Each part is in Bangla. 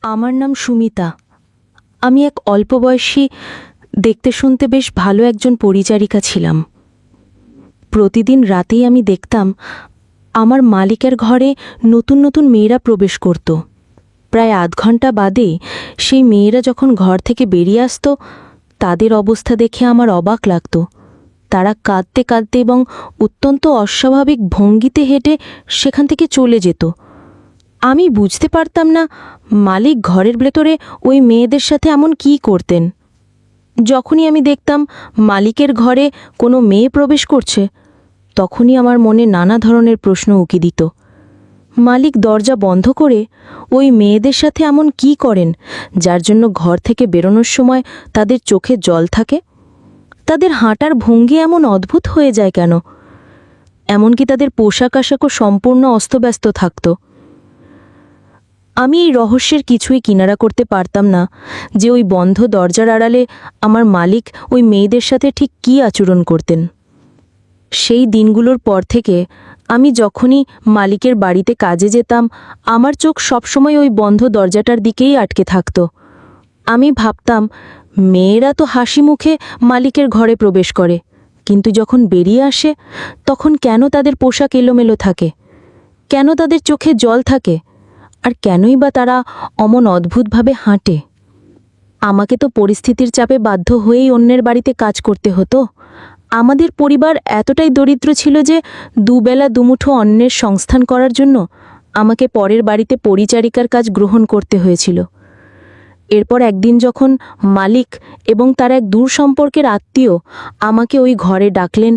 আমার নাম সুমিতা। আমি এক অল্প বয়সী, দেখতে শুনতে বেশ ভালো একজন পরিচারিকা ছিলাম। প্রতিদিন রাতেই আমি দেখতাম আমার মালিকের ঘরে নতুন নতুন মেয়েরা প্রবেশ করত। প্রায় আধ ঘন্টা বাদে সেই মেয়েরা যখন ঘর থেকে বেরিয়ে আসত, তাদের অবস্থা দেখে আমার অবাক লাগত। তারা কাঁদতে কাঁদতে এবং অত্যন্ত অস্বাভাবিক ভঙ্গিতে হেঁটে সেখান থেকে চলে যেত। আমি বুঝতে পারতাম না মালিক ঘরের ভেতরে ওই মেয়েদের সাথে এমন কী করতেন। যখনই আমি দেখতাম মালিকের ঘরে কোনো মেয়ে প্রবেশ করছে, তখনই আমার মনে নানা ধরনের প্রশ্ন উকি দিত। মালিক দরজা বন্ধ করে ওই মেয়েদের সাথে এমন কী করেন, যার জন্য ঘর থেকে বেরোনোর সময় তাদের চোখে জল থাকে? তাদের হাঁটার ভঙ্গি এমন অদ্ভুত হয়ে যায় কেন? এমনকি তাদের পোশাক আশাকও সম্পূর্ণ অস্তব্যস্ত থাকত। আমি এই রহস্যের কিছুই কিনারা করতে পারতাম না যে ওই বন্ধ দরজার আড়ালে আমার মালিক ওই মেয়েদের সাথে ঠিক কী আচরণ করতেন। সেই দিনগুলোর পর থেকে আমি যখনই মালিকের বাড়িতে কাজে যেতাম, আমার চোখ সবসময় ওই বন্ধ দরজাটার দিকেই আটকে থাকত। আমি ভাবতাম, মেয়েরা তো হাসি মুখে মালিকের ঘরে প্রবেশ করে, কিন্তু যখন বেরিয়ে আসে তখন কেন তাদের পোশাক এলোমেলো থাকে? কেন তাদের চোখে জল থাকে? আর কেনই বা তারা অমন অদ্ভুতভাবে হাঁটে? আমাকে তো পরিস্থিতির চাপে বাধ্য হয়েই অন্যের বাড়িতে কাজ করতে হতো। আমাদের পরিবার এতটাই দরিদ্র ছিল যে দুবেলা দুমুঠো অন্যের সংস্থান করার জন্য আমাকে পরের বাড়িতে পরিচারিকার কাজ গ্রহণ করতে হয়েছিল। এরপর একদিন যখন মালিক এবং তার এক দূর সম্পর্কের আত্মীয় আমাকে ওই ঘরে ডাকলেন,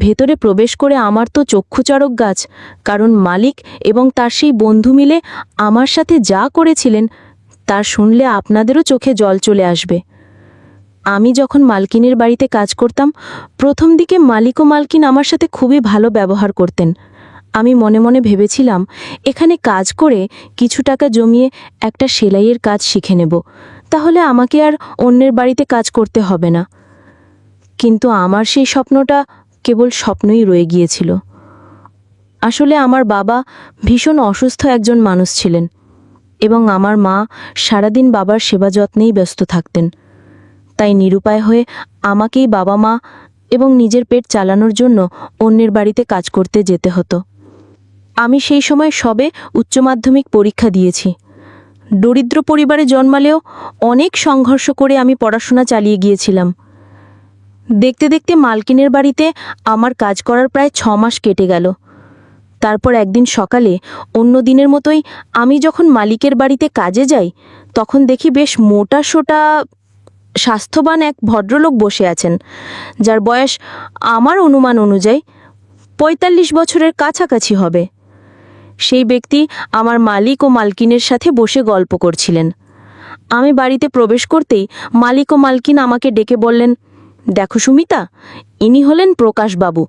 ভেতরে প্রবেশ করে আমার তো চক্ষুচড়ক গাছ, কারণ মালিক এবং তার সেই বন্ধু মিলে আমার সাথে যা করেছিলেন তা শুনলে আপনাদেরও চোখে জল চলে আসবে। আমি যখন মালকিনের বাড়িতে কাজ করতাম, প্রথম দিকে মালিক ও মালকিন আমার সাথে খুবই ভালো ব্যবহার করতেন। আমি মনে মনে ভেবেছিলাম, এখানে কাজ করে কিছু টাকা জমিয়ে একটা সেলাইয়ের কাজ শিখে নেব, তাহলে আমাকে আর অন্যের বাড়িতে কাজ করতে হবে না। কিন্তু আমার সেই স্বপ্নটা কেবল স্বপ্নই রয়ে গিয়েছিল। আসলে আমার বাবা ভীষণ অসুস্থ একজন মানুষ ছিলেন এবং আমার মা সারাদিন বাবার সেবা যত্নেই ব্যস্ত থাকতেন। তাই নিরুপায় হয়ে আমাকেই বাবা মা এবং নিজের পেট চালানোর জন্য অন্যের বাড়িতে কাজ করতে যেতে হতো। আমি সেই সময় সবে উচ্চ মাধ্যমিক পরীক্ষা দিয়েছি। দরিদ্র পরিবারে জন্মালেও অনেক সংঘর্ষ করে আমি পড়াশোনা চালিয়ে গিয়েছিলাম। দেখতে দেখতে মালকিনের বাড়িতে আমার কাজ করার প্রায় 6 মাস কেটে গেল। তারপর একদিন সকালে অন্য দিনের মতোই আমি যখন মালিকের বাড়িতে কাজে যাই, তখন দেখি বেশ মোটা সোটা স্বাস্থ্যবান এক ভদ্রলোক বসে আছেন, যার বয়স আমার অনুমান অনুযায়ী 45 বছরের কাছাকাছি হবে। সেই ব্যক্তি আমার মালিক ও মালকিনের সাথে বসে গল্প করছিলেন। আমি বাড়িতে প্রবেশ করতেই মালিক ও মালকিন আমাকে ডেকে বললেন, দেখো সুমিতা, ইনি হলেন প্রকাশবাবু।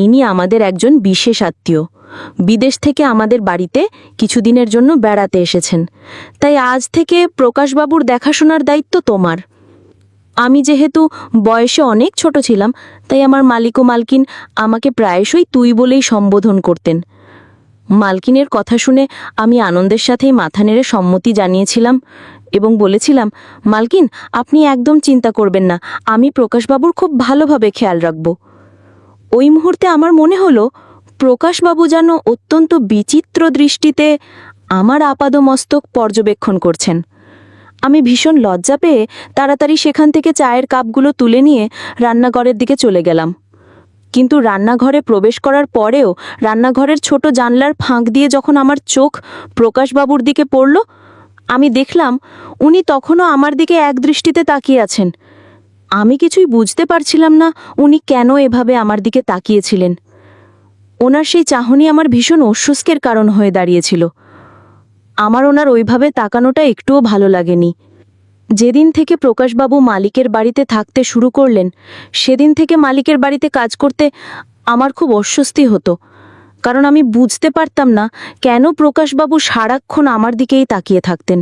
ইনি আমাদের একজন বিশেষ আত্মীয়। বিদেশ থেকে আমাদের বাড়িতে কিছুদিনের জন্য বেড়াতে এসেছেন, তাই আজ থেকে প্রকাশবাবুর দেখাশোনার দায়িত্ব তোমার। আমি যেহেতু বয়সে অনেক ছোট ছিলাম, তাই আমার মালিক ও মালকিন আমাকে প্রায়শই তুই বলেই সম্বোধন করতেন। মালকিনের কথা শুনে আমি আনন্দের সাথেই মাথা নেড়ে সম্মতি জানিয়েছিলাম এবং বলেছিলাম, মালকিন, আপনি একদম চিন্তা করবেন না, আমি প্রকাশবাবুর খুব ভালোভাবে খেয়াল রাখব। ওই মুহূর্তে আমার মনে হলো প্রকাশবাবু যেন অত্যন্ত বিচিত্র দৃষ্টিতে আমার আপাদমস্তক পর্যবেক্ষণ করছেন। আমি ভীষণ লজ্জা পেয়ে তাড়াতাড়ি সেখান থেকে চায়ের কাপগুলো তুলে নিয়ে রান্নাঘরের দিকে চলে গেলাম। কিন্তু রান্নাঘরে প্রবেশ করার পরেও রান্নাঘরের ছোট জানলার ফাঁক দিয়ে যখন আমার চোখ প্রকাশবাবুর দিকে পড়ল, আমি দেখলাম উনি তখনও আমার দিকে একদৃষ্টিতে তাকিয়ে আছেন। আমি কিছুই বুঝতে পারছিলাম না উনি কেন এভাবে আমার দিকে তাকিয়েছিলেন। ওনার সেই চাহনি আমার ভীষণ অস্বস্তির কারণ হয়ে দাঁড়িয়েছিল। আমার ওনার ওইভাবে তাকানোটা একটুও ভালো লাগেনি। যেদিন থেকে প্রকাশবাবু মালিকের বাড়িতে থাকতে শুরু করলেন, সেদিন থেকে মালিকের বাড়িতে কাজ করতে আমার খুব অস্বস্তি হতো, কারণ আমি বুঝতে পারতাম না কেন প্রকাশবাবু সারাক্ষণ আমার দিকেই তাকিয়ে থাকতেন।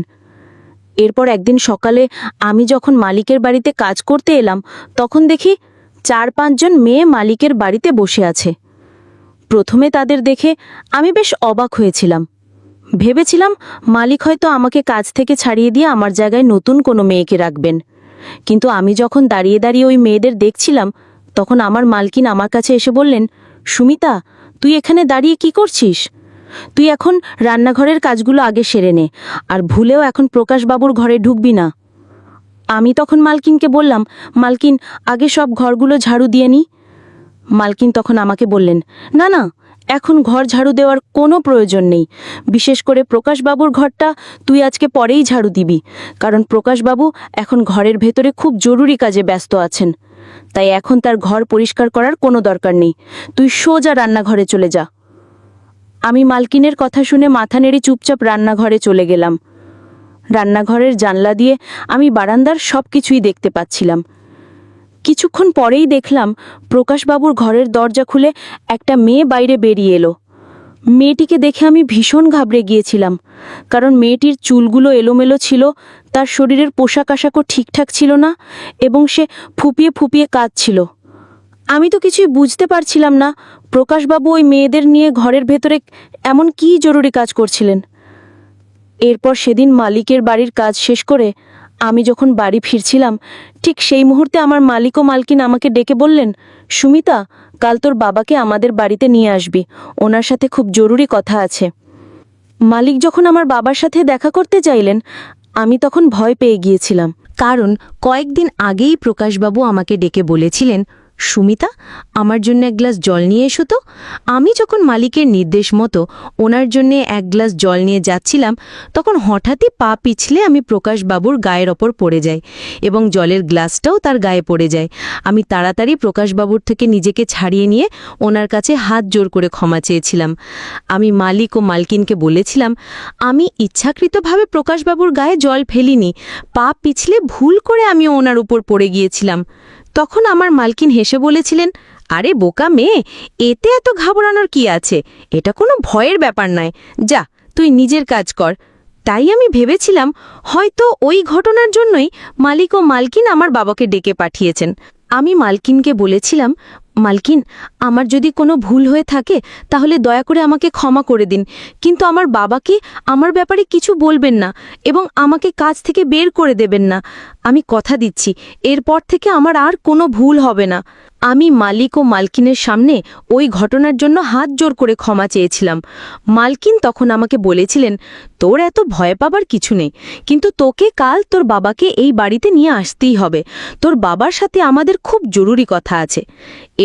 এরপর একদিন সকালে আমি যখন মালিকের বাড়িতে কাজ করতে এলাম, তখন দেখি 4-5 জন মেয়ে মালিকের বাড়িতে বসে আছে। প্রথমে তাদের দেখে আমি বেশ অবাক হয়েছিলাম। ভেবেছিলাম মালিক হয়তো আমাকে কাজ থেকে ছাড়িয়ে দিয়ে আমার জায়গায় নতুন কোনো মেয়েকে রাখবেন, কিন্তু আমি যখন দাঁড়িয়ে দাঁড়িয়ে ওই মেয়েদের দেখছিলাম তখন আমার মালকিন আমার কাছে এসে বললেন, সুমিতা, তুই এখানে দাঁড়িয়ে কি করছিস? তুই এখন রান্নাঘরের কাজগুলো আগে সেরে নে, আর ভুলেও এখন প্রকাশবাবুর ঘরে ঢুকবি না। আমি তখন মালকিনকে বললাম, মালকিন, আগে সব ঘরগুলো ঝাড়ু দিয়ে নি। মালকিন তখন আমাকে বললেন, না না, এখন ঘর ঝাড়ু দেওয়ার কোনো প্রয়োজন নেই। বিশেষ করে প্রকাশবাবুর ঘরটা তুই আজকে পরেই ঝাড়ু দিবি, কারণ প্রকাশবাবু এখন ঘরের ভেতরে খুব জরুরি কাজে ব্যস্ত আছেন। তাই এখন তার ঘর পরিষ্কার করার কোনো দরকার নেই। তুই সোজা রান্নাঘরে চলে যা। আমি মালকিনের কথা শুনে মাথা নেড়ে চুপচাপ রান্নাঘরে চলে গেলাম। রান্নাঘরের জানলা দিয়ে আমি বারান্দার সব কিছুই দেখতে পাচ্ছিলাম। কিছুক্ষণ পরেই দেখলাম প্রকাশবাবুর ঘরের দরজা খুলে একটা মেয়ে বাইরে বেরিয়ে এলো। মেয়েটিকে দেখে আমি ভীষণ ঘাবড়ে গিয়েছিলাম, কারণ মেয়েটির চুলগুলো এলোমেলো ছিল, তার শরীরের পোশাক আশাকও ঠিকঠাক ছিল না, এবং সে ফুপিয়ে ফুপিয়ে কাঁদছিল। আমি তো কিছুই বুঝতে পারছিলাম না প্রকাশবাবু ওই মেয়েদের নিয়ে ঘরের ভেতরে এমন কী জরুরি কাজ করছিলেন। এরপর সেদিন মালিকের বাড়ির কাজ শেষ করে আমি যখন বাড়ি ফিরছিলাম, ঠিক সেই মুহূর্তে আমার মালিক ও মালকিন আমাকে ডেকে বললেন, সুমিতা, কাল তোর বাবাকে আমাদের বাড়িতে নিয়ে আসবি, ওনার সাথে খুব জরুরি কথা আছে। মালিক যখন আমার বাবার সাথে দেখা করতে চাইলেন, আমি তখন ভয় পেয়ে গিয়েছিলাম, কারণ কয়েকদিন আগেই প্রকাশবাবু আমাকে ডেকে বলেছিলেন, সুমিতা, আমার জন্য এক গ্লাস জল নিয়ে এসো তো। আমি যখন মালিকের নির্দেশ মতো ওনার জন্যে এক গ্লাস জল নিয়ে যাচ্ছিলাম, তখন হঠাৎই পা পিছলে আমি প্রকাশবাবুর গায়ের ওপর পড়ে যাই এবং জলের গ্লাসটাও তার গায়ে পড়ে যায়। আমি তাড়াতাড়ি প্রকাশবাবুর থেকে নিজেকে ছাড়িয়ে নিয়ে ওনার কাছে হাত জোর করে ক্ষমা চেয়েছিলাম। আমি মালিক ও মালকিনকে বলেছিলাম, আমি ইচ্ছাকৃতভাবে প্রকাশবাবুর গায়ে জল ফেলিনি, পা পিছলে ভুল করে আমি ওনার উপর পড়ে গিয়েছিলাম। তখন আমার মালকিন হেসে বলেছিলেন, আরে বোকা মেয়ে, এতে এত ঘাবড়ানোর কি আছে? এটা কোনো ভয়ের ব্যাপার নয়, যা তুই নিজের কাজ কর। তাই আমি ভেবেছিলাম হয়তো ওই ঘটনার জন্যই মালিক ও মালকিন আমার বাবাকে ডেকে পাঠিয়েছেন। আমি মালকিনকে বলেছিলাম, মালকিন, আমার যদি কোনো ভুল হয়ে থাকে তাহলে দয়া করে আমাকে ক্ষমা করে দিন, কিন্তু আমার বাবাকে আমার ব্যাপারে কিছু বলবেন না এবং আমাকে কাজ থেকে বের করে দেবেন না। আমি কথা দিচ্ছি, এরপর থেকে আমার আর কোনো ভুল হবে না। আমি মালিক ও মালকিনের সামনে ওই ঘটনার জন্য হাত জোর করে ক্ষমা চেয়েছিলাম। মালকিন তখন আমাকে বলেছিলেন, তোর এত ভয় পাবার কিছু নেই, কিন্তু তোকে কাল তোর বাবাকে এই বাড়িতে নিয়ে আসতেই হবে। তোর বাবার সাথে আমাদের খুব জরুরি কথা আছে।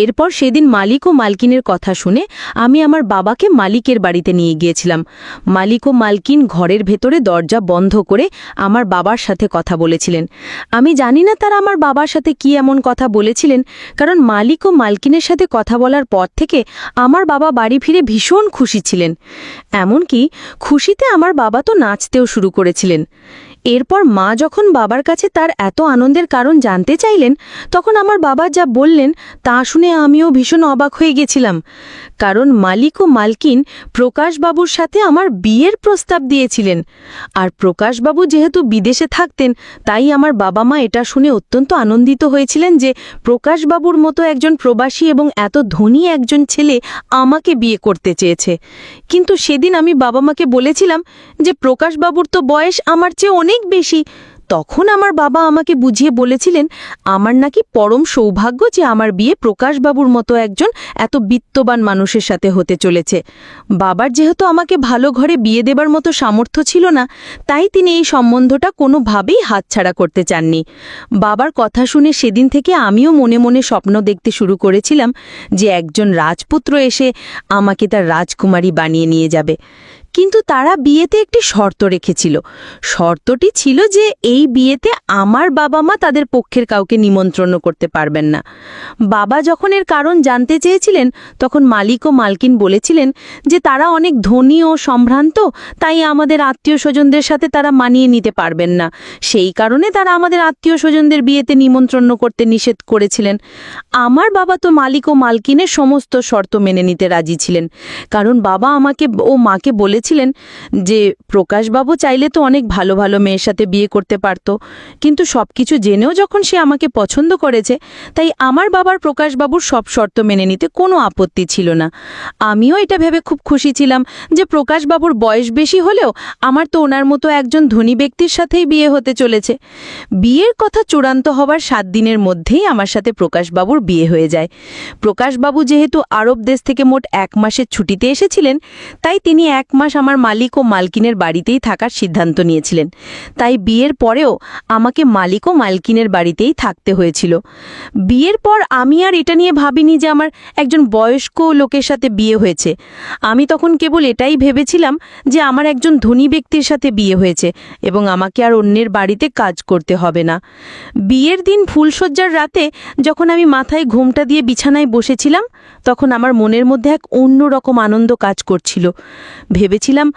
এরপর সেদিন মালিক ও মালকিনের কথা শুনে আমি আমার বাবাকে মালিকের বাড়িতে নিয়ে গিয়েছিলাম। মালিক ও মালকিন ঘরের ভেতরে দরজা বন্ধ করে আমার বাবার সাথে কথা বলেছিলেন। আমি জানি না তারা আমার বাবার সাথে কি এমন কথা বলেছিলেন, কারণ মালিক ও মালকিনের সাথে কথা বলার পর থেকে আমার বাবা বাড়ি ফিরে ভীষণ খুশি ছিলেন। এমনকি খুশিতে আমার বাবা তো নাচতেও শুরু করেছিলেন। এরপর মা যখন বাবার কাছে তার এত আনন্দের কারণ জানতে চাইলেন, তখন আমার বাবা যা বললেন তা শুনে আমিও ভীষণ অবাক হয়ে গেছিলাম, কারণ মালিক ও মালকিন প্রকাশবাবুর সাথে আমার বিয়ের প্রস্তাব দিয়েছিলেন। আর প্রকাশবাবু যেহেতু বিদেশে থাকতেন, তাই আমার বাবা মা এটা শুনে অত্যন্ত আনন্দিত হয়েছিলেন যে প্রকাশবাবুর মতো একজন প্রবাসী এবং এত ধনী একজন ছেলে আমাকে বিয়ে করতে চেয়েছে। কিন্তু সেদিন আমি বাবা মাকে বলেছিলাম যে প্রকাশবাবুর তো বয়স আমার চেয়ে অনেক বেশি। তখন আমার বাবা আমাকে বুঝিয়ে বলেছিলেন আমার নাকি পরম সৌভাগ্য যে আমার বিয়ে প্রকাশবাবুর মতো একজন এত বিত্তবান মানুষের সাথে হতে চলেছে। বাবার যেহেতু আমাকে ভালো ঘরে বিয়ে দেবার মতো সামর্থ্য ছিল না, তাই তিনি এই সম্বন্ধটা কোনোভাবেই হাতছাড়া করতে চাননি। বাবার কথা শুনে সেদিন থেকে আমিও মনে মনে স্বপ্ন দেখতে শুরু করেছিলাম যে একজন রাজপুত্র এসে আমাকে তার রাজকুমারী বানিয়ে নিয়ে যাবে। কিন্তু তারা বিয়েতে একটি শর্ত রেখেছিল। শর্তটি ছিল যে এই বিয়েতে আমার বাবা মা তাদের পক্ষের কাউকে নিমন্ত্রণ করতে পারবেন না। বাবা যখন এর কারণ জানতে চেয়েছিলেন, তখন মালিক ও মালকিন বলেছিলেন যে তারা অনেক ধনী ও সম্ভ্রান্ত, তাই আমাদের আত্মীয় স্বজনদের সাথে তারা মানিয়ে নিতে পারবেন না। সেই কারণে তারা আমাদের আত্মীয় স্বজনদের বিয়েতে নিমন্ত্রণ করতে নিষেধ করেছিলেন। আমার বাবা তো মালিক ও মালকিনের সমস্ত শর্ত মেনে নিতে রাজি ছিলেন, কারণ বাবা আমাকে ও মাকে বলেছিলেন বলেছিলেন যে প্রকাশবাবু চাইলে তো অনেক ভালো ভালো মেয়ের সাথে বিয়ে করতে পারত, কিন্তু সব কিছু জেনেও যখন সে আমাকে পছন্দ করেছে, তাই আমার বাবার প্রকাশবাবুর সব শর্ত মেনে নিতে কোনো আপত্তি ছিল না। আমিও এটা ভেবে খুব খুশি ছিলাম যে প্রকাশবাবুর বয়স বেশি হলেও আমার তো ওনার মতো একজন ধনী ব্যক্তির সাথেই বিয়ে হতে চলেছে। বিয়ের কথা চূড়ান্ত হবার 7 দিনের মধ্যেই আমার সাথে প্রকাশবাবুর বিয়ে হয়ে যায়। প্রকাশবাবু যেহেতু আরব দেশ থেকে মোট 1 মাসের ছুটিতে এসেছিলেন, তাই তিনি 1 মাস আমার মালিক ও মালকিনের বাড়িতেই থাকার সিদ্ধান্ত নিয়েছিলেন। তাই বিয়ের পরেও আমাকে মালিক ও মালকিনের বাড়িতেই থাকতে হয়েছিল। বিয়ের পর আমি আর এটা নিয়ে ভাবিনি যে আমার একজন বয়স্ক লোকের সাথে বিয়ে হয়েছে। আমি তখন কেবল এটাই ভেবেছিলাম যে আমার একজন ধনী ব্যক্তির সাথে বিয়ে হয়েছে এবং আমাকে আর অন্যের বাড়িতে কাজ করতে হবে না। বিয়ের দিন ফুলশয্যার রাতে যখন আমি মাথায় ঘোমটা দিয়ে বিছানায় বসেছিলাম, তখন আমার মনের মধ্যে এক অন্যরকম আনন্দ কাজ করছিল। ভেবেছিলাম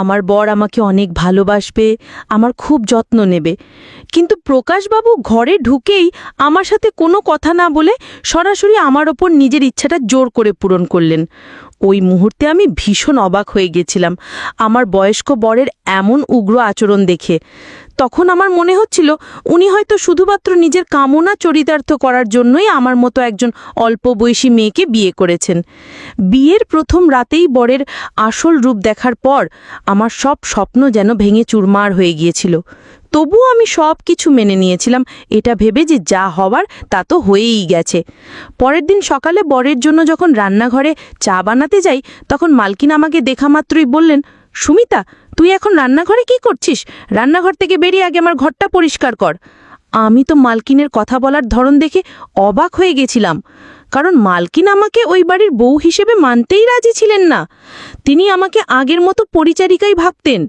আমার বর আমাকে অনেক ভালোবাসবে, আমার খুব যত্ন নেবে। কিন্তু প্রকাশবাবু ঘরে ঢুকেই আমার সাথে কোনো কথা না বলে সরাসরি আমার ওপর নিজের ইচ্ছাটা জোর করে পূরণ করলেন। ওই মুহূর্তে আমি ভীষণ অবাক হয়ে গেছিলাম আমার বয়স্ক বরের এমন উগ্র আচরণ দেখে। তখন আমার মনে হচ্ছিল উনি হয়তো শুধুমাত্র নিজের কামনা চরিতার্থ করার জন্যই আমার মতো একজন অল্প বয়সী মেয়েকে বিয়ে করেছেন। বিয়ের প্রথম রাতেই বরের আসল রূপ দেখার পর আমার সব স্বপ্ন যেন ভেঙে চুরমার হয়ে গিয়েছিল। তবুও আমি সব কিছু মেনে নিয়েছিলাম, এটা ভেবে যে যা হবার তা তো হয়েই গেছে। পরের দিন সকালে বরের জন্য যখন রান্নাঘরে চা বানাতে যাই, তখন মালকিন আমাকে দেখা মাত্রই বললেন, সুমিতা, তুই এখন রান্নাঘরে কি করছিস? রান্নাঘর থেকে বেরিয়ে আগে আমার ঘরটা পরিষ্কার কর। আমি তো মালকিনের কথা বলার ধরন দেখে অবাক হয়ে গেছিলাম, কারণ মালকিন আমাকে ওই বাড়ির বউ হিসেবে মানতেই রাজি ছিলেন না। তিনি আমাকে আগের মতো পরিচারিকাই ভাবতেন।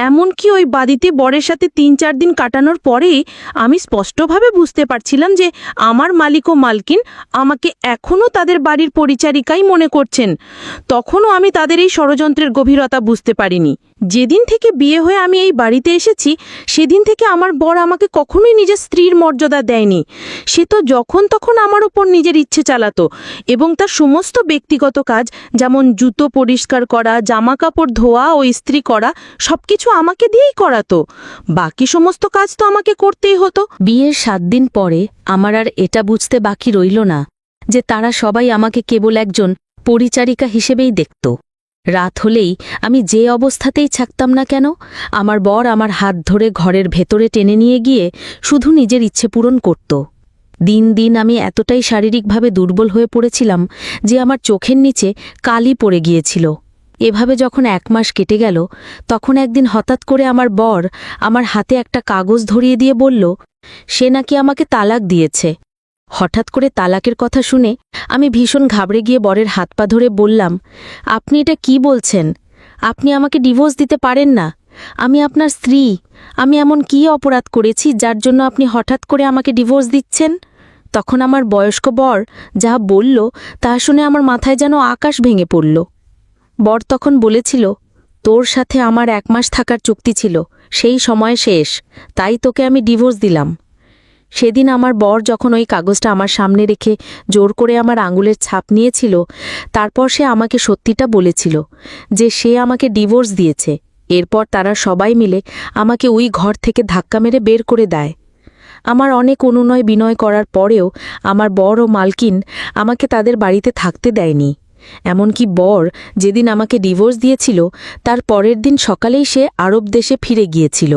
এমনকি ওই বাড়িতে বরের সাথে 3-4 দিন কাটানোর পরেই আমি স্পষ্টভাবে বুঝতে পারছিলাম যে আমার মালিক ও মালকিন আমাকে এখনও তাদের বাড়ির পরিচারিকাই মনে করছেন। তখনও আমি তাদের এই ষড়যন্ত্রের গভীরতা বুঝতে পারিনি। যেদিন থেকে বিয়ে হয়ে আমি এই বাড়িতে এসেছি, সেদিন থেকে আমার বর আমাকে কখনোই নিজের স্ত্রীর মর্যাদা দেয়নি। সে তো যখন তখন আমার উপর নিজের ইচ্ছে চালাতো এবং তার সমস্ত ব্যক্তিগত কাজ, যেমন জুতো পরিষ্কার করা, জামা কাপড় ধোয়া ও ইস্ত্রি করা, সবকিছু আমাকে দিয়েই করাতো। বাকি সমস্ত কাজ তো আমাকে করতেই হতো। বিয়ের 7 দিন পরে আমার আর এটা বুঝতে বাকি রইল না যে তারা সবাই আমাকে কেবল একজন পরিচারিকা হিসেবেই দেখত। রাত হলেই আমি যে অবস্থাতেই থাকতাম না কেন, আমার বর আমার হাত ধরে ঘরের ভেতরে টেনে নিয়ে গিয়ে শুধু নিজের ইচ্ছে পূরণ করত। দিন দিন আমি এতটাই শারীরিকভাবে দুর্বল হয়ে পড়েছিলাম যে আমার চোখের নিচে কালি পড়ে গিয়েছিল। এভাবে যখন 1 মাস কেটে গেল, তখন একদিন হঠাৎ করে আমার বর আমার হাতে একটা কাগজ ধরিয়ে দিয়ে বলল সে নাকি আমাকে তালাক দিয়েছে। হঠাৎ করে তালাকের কথা শুনে আমি ভীষণ ঘাবড়ে গিয়ে বরের হাত পা ধরে বললাম, আপনি এটা কি বলছেন? আপনি আমাকে ডিভোর্স দিতে পারেন না। আমি আপনার স্ত্রী। আমি এমন কী অপরাধ করেছি যার জন্য আপনি হঠাৎ করে আমাকে ডিভোর্স দিচ্ছেন? তখন আমার বয়স্ক বর যা বলল তা শুনে আমার মাথায় যেন আকাশ ভেঙে পড়ল। বর তখন বলেছিল, তোর সাথে আমার 1 মাস থাকার চুক্তি ছিল, সেই সময় শেষ, তাই তোকে আমি ডিভোর্স দিলাম। সেদিন আমার বর যখন ওই কাগজটা আমার সামনে রেখে জোর করে আমার আঙুলের ছাপ নিয়েছিল, তারপর সে আমাকে সত্যিটা বলেছিল যে সে আমাকে ডিভোর্স দিয়েছে। এরপর তারা সবাই মিলে আমাকে ওই ঘর থেকে ধাক্কা মেরে বের করে দেয়। আমার অনেক অনুনয় বিনয় করার পরেও আমার বর ও মালকিন আমাকে তাদের বাড়িতে থাকতে দেয়নি। এমনকি বর যেদিন আমাকে ডিভোর্স দিয়েছিল, তার পরের দিন সকালেই সে আরব দেশে ফিরে গিয়েছিল।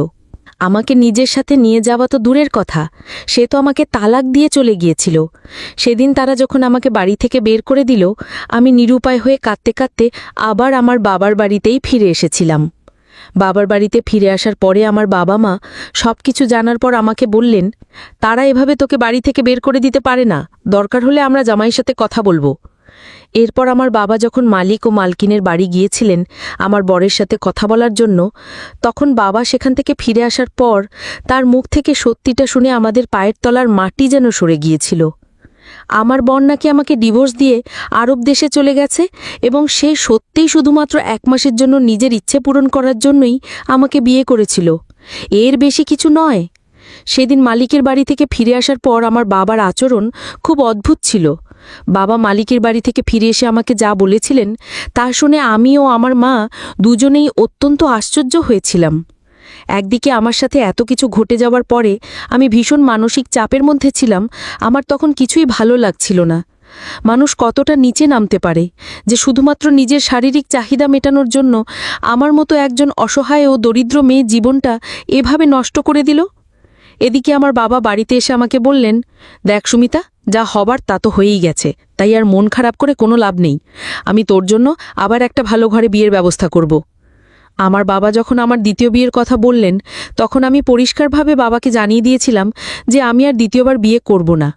আমাকে নিজের সাথে নিয়ে যাওয়া তো দূরের কথা, সে তো আমাকে তালাক দিয়ে চলে গিয়েছিল। সেদিন তারা যখন আমাকে বাড়ি থেকে বের করে দিল, আমি নিরুপায় হয়ে কাঁদতে কাঁদতে আবার আমার বাবার বাড়িতেই ফিরে এসেছিলাম। বাবার বাড়িতে ফিরে আসার পরে আমার বাবা মা সব কিছু জানার পর আমাকে বললেন, তারা এভাবে তোকে বাড়ি থেকে বের করে দিতে পারে না, দরকার হলে আমরা জামাইয়ের সাথে কথা বলবো। এরপর আমার বাবা যখন মালিক ও মালকিনের বাড়ি গিয়েছিলেন আমার বরের সাথে কথা বলার জন্য, তখন বাবা সেখান থেকে ফিরে আসার পর তার মুখ থেকে সত্যিটা শুনে আমাদের পায়ের তলার মাটি যেন সরে গিয়েছিল। আমার বর নাকি আমাকে ডিভোর্স দিয়ে আরব দেশে চলে গেছে এবং সে সত্যিই শুধুমাত্র 1 মাসের জন্য নিজের ইচ্ছে পূরণ করার জন্যই আমাকে বিয়ে করেছিল, এর বেশি কিছু নয়। সেদিন মালিকের বাড়ি থেকে ফিরে আসার পর আমার বাবার আচরণ খুব অদ্ভুত ছিল। বাবা মালিকের বাড়ি থেকে ফিরে এসে আমাকে যা বলেছিলেন তা শুনে আমি ও আমার মা দুজনেই অত্যন্ত আশ্চর্য হয়েছিলাম। একদিকে আমার সাথে এত কিছু ঘটে যাওয়ার পরে আমি ভীষণ মানসিক চাপের মধ্যে ছিলাম। আমার তখন কিছুই ভালো লাগছিল না। মানুষ কতটা নিচে নামতে পারে যে শুধুমাত্র নিজের শারীরিক চাহিদা মেটানোর জন্য আমার মতো একজন অসহায় ও দরিদ্র মেয়ে জীবনটা এভাবে নষ্ট করে দিল। এদিকে আমার বাবা বাড়িতে এসে আমাকে বললেন, দেখ সুমিতা, যা হবার তা তো হয়েই গেছে, তাই আর মন খারাপ করে কোনো লাভ নেই। আমি তোর জন্য আবার একটা ভালো ঘরে বিয়ের ব্যবস্থা করব। আমার বাবা যখন আমার দ্বিতীয় বিয়ের কথা বললেন তখন আমি পরিষ্কারভাবে বাবাকে জানিয়ে দিয়েছিলাম যে আমি আর দ্বিতীয়বার বিয়ে করব না।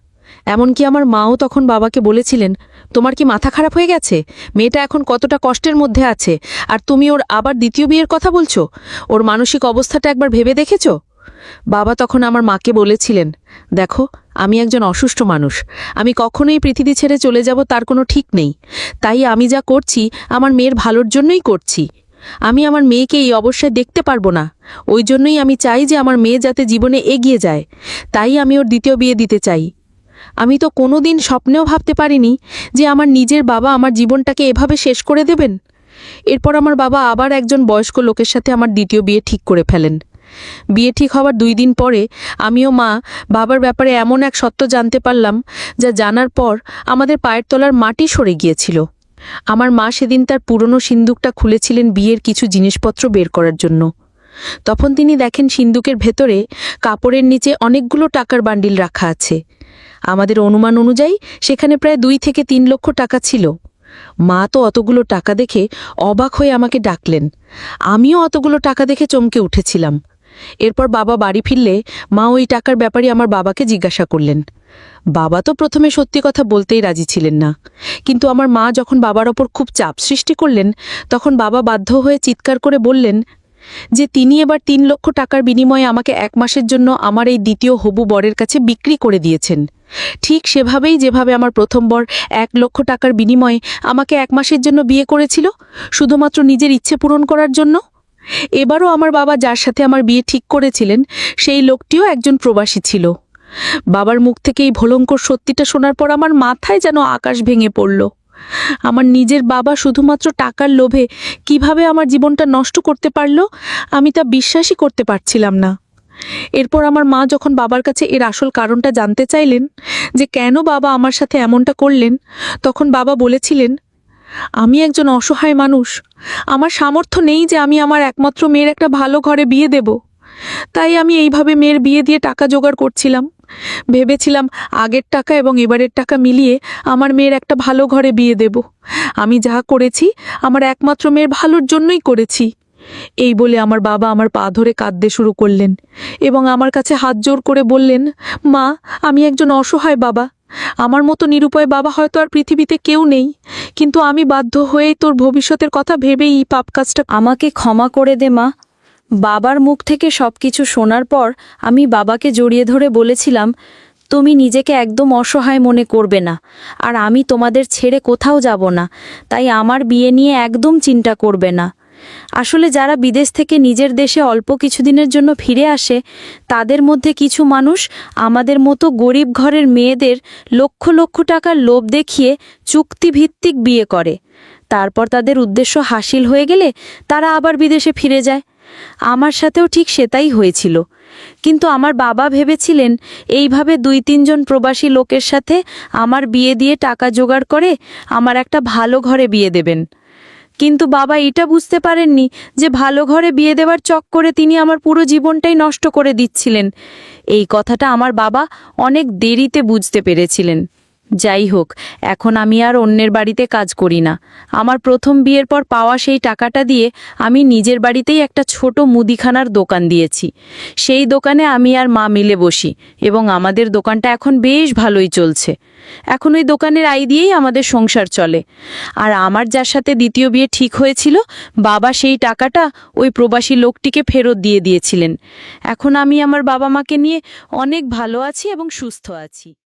এমনকি আমার মাও তখন বাবাকে বলেছিলেন, তোমার কি মাথা খারাপ হয়ে গেছে? মেয়েটা এখন কতটা কষ্টের মধ্যে আছে, আর তুমি ওর আবার দ্বিতীয় বিয়ের কথা বলছো? ওর মানসিক অবস্থাটা একবার ভেবে দেখেছ? বাবা তখন আমার মাকে বলেছিলেন, দেখো, আমি একজন অসুস্থ মানুষ, আমি কখনোই পৃথিবী ছেড়ে চলে যাব তার কোনো ঠিক নেই। তাই আমি যা করছি আমার মেয়ের ভালোর জন্যই করছি। আমি আমার মেয়েকে এই অবস্থায় দেখতে পারবো না। ওই জন্যই আমি চাই যে আমার মেয়ে যাতে জীবনে এগিয়ে যায়। তাই আমি ওর দ্বিতীয় বিয়ে দিতে চাই। আমি তো কোনোদিন স্বপ্নেও ভাবতে পারিনি যে আমার নিজের বাবা আমার জীবনটাকে এভাবে শেষ করে দেবেন। এরপর আমার বাবা আবার একজন বয়স্ক লোকের সাথে আমার দ্বিতীয় বিয়ে ঠিক করে ফেলেন। বিয়ে ঠিক হওয়ার 2 দিন পরে আমিও মা বাবার ব্যাপারে এমন এক সত্য জানতে পারলাম যা জানার পর আমাদের পায়ের তলার মাটি সরে গিয়েছিল। আমার মা সেদিন তার পুরনো সিন্দুকটা খুলেছিলেন বিয়ের কিছু জিনিসপত্র বের করার জন্য। তখন তিনি দেখেন সিন্দুকের ভেতরে কাপড়ের নিচে অনেকগুলো টাকার বান্ডিল রাখা আছে। আমাদের অনুমান অনুযায়ী সেখানে প্রায় 2 থেকে 3 লক্ষ টাকা ছিল। মা তো অতগুলো টাকা দেখে অবাক হয়ে আমাকে ডাকলেন। আমিও অতগুলো টাকা দেখে চমকে উঠেছিলাম। এরপর বাবা বাড়ি ফিরলে মা ওই টাকার ব্যাপারে আমার বাবাকে জিজ্ঞাসা করলেন। বাবা তো প্রথমে সত্যি কথা বলতেই রাজি ছিলেন না, কিন্তু আমার মা যখন বাবার ওপর খুব চাপ সৃষ্টি করলেন তখন বাবা বাধ্য হয়ে চিৎকার করে বললেন যে তিনি এবার 3 লক্ষ টাকার বিনিময়ে আমাকে 1 মাসের জন্য আমার এই দ্বিতীয় হবু বরের কাছে বিক্রি করে দিয়েছেন। ঠিক সেভাবেই যেভাবে আমার প্রথম বর 1 লক্ষ টাকার বিনিময়ে আমাকে 1 মাসের জন্য বিয়ে করেছিল, শুধুমাত্র নিজের ইচ্ছে পূরণ করার জন্য। এবারও আমার বাবা যার সাথে আমার বিয়ে ঠিক করেছিলেন সেই লোকটিও একজন প্রবাসী ছিল। বাবার মুখ থেকে এই ভয়ঙ্কর সত্যিটা শোনার পর আমার মাথায় যেন আকাশ ভেঙে পড়ল। আমার নিজের বাবা শুধুমাত্র টাকার লোভে কিভাবে আমার জীবনটা নষ্ট করতে পারল, আমি তা বিশ্বাসই করতে পারছিলাম না। এরপর আমার মা যখন বাবার কাছে এর আসল কারণটা জানতে চাইলেন যে কেন বাবা আমার সাথে এমনটা করলেন, তখন বাবা বলেছিলেন, আমি একজন অসহায় মানুষ, আমার সামর্থ্য নেই যে আমি আমার একমাত্র মেয়ের একটা ভালো ঘরে বিয়ে দেব। তাই আমি এইভাবে মেয়ের বিয়ে দিয়ে টাকা জোগাড় করছিলাম। ভেবেছিলাম আগের টাকা এবং এবারের টাকা মিলিয়ে আমার মেয়ের একটা ভালো ঘরে বিয়ে দেব। আমি যা করেছি আমার একমাত্র মেয়ের ভালোর জন্যই করেছি। এই বলে আমার বাবা আমার পা ধরে কাঁদতে শুরু করলেন এবং আমার কাছে হাত জোর করে বললেন, মা, আমি একজন অসহায় বাবা, আমার মতো নিরুপায় বাবা হয়তো আর পৃথিবীতে কেউ নেই, কিন্তু আমি বাধ্য হয়েই তোর ভবিষ্যতের কথা ভেবেই এই পাপ কাজটা। আমাকে ক্ষমা করে দে মা। বাবার মুখ থেকে সবকিছু শোনার পর আমি বাবাকে জড়িয়ে ধরে বলেছিলাম, তুমি নিজেকে একদম অসহায় মনে করবে না, আর আমি তোমাদের ছেড়ে কোথাও যাব না, তাই আমার বিয়ে নিয়ে একদম চিন্তা করবে না। আসলে যারা বিদেশ থেকে নিজের দেশে অল্প কিছুদিনের জন্য ফিরে আসে তাদের মধ্যে কিছু মানুষ আমাদের মতো গরিব ঘরের মেয়েদের লক্ষ লক্ষ টাকার লোভ দেখিয়ে চুক্তিভিত্তিক বিয়ে করে। তারপর তাদের উদ্দেশ্য হাসিল হয়ে গেলে তারা আবার বিদেশে ফিরে যায়। আমার সাথেও ঠিক সেটাই হয়েছিল, কিন্তু আমার বাবা ভেবেছিলেন এইভাবে 2-3 জন প্রবাসী লোকের সাথে আমার বিয়ে দিয়ে টাকা জোগাড় করে আমার একটা ভালো ঘরে বিয়ে দেবেন। কিন্তু বাবা এটা বুঝতে পারেননি যে ভালো ঘরে বিয়ে দেওয়ার চক্করে তিনি আমার পুরো জীবনটাই নষ্ট করে দিচ্ছিলেন। এই কথাটা আমার বাবা অনেক দেরিতে বুঝতে পেরেছিলেন। যাই হোক, এখন আমি আর অন্যের বাড়িতে কাজ করি না। আমার প্রথম বিয়ের পর পাওয়া সেই টাকাটা দিয়ে আমি নিজের বাড়িতেই একটা ছোট মুদিখানার দোকান দিয়েছি। সেই দোকানে আমি আর মা মিলে বসি এবং আমাদের দোকানটা এখন বেশ ভালোই চলছে। এখন ওই দোকানের আয় দিয়েই আমাদের সংসার চলে। আর আমার যার সাথে দ্বিতীয় বিয়ে ঠিক হয়েছিল, বাবা সেই টাকাটা ওই প্রবাসী লোকটিকে ফেরত দিয়ে দিয়েছিলেন। এখন আমি আমার বাবা মাকে নিয়ে অনেক ভালো আছি এবং সুস্থ আছি।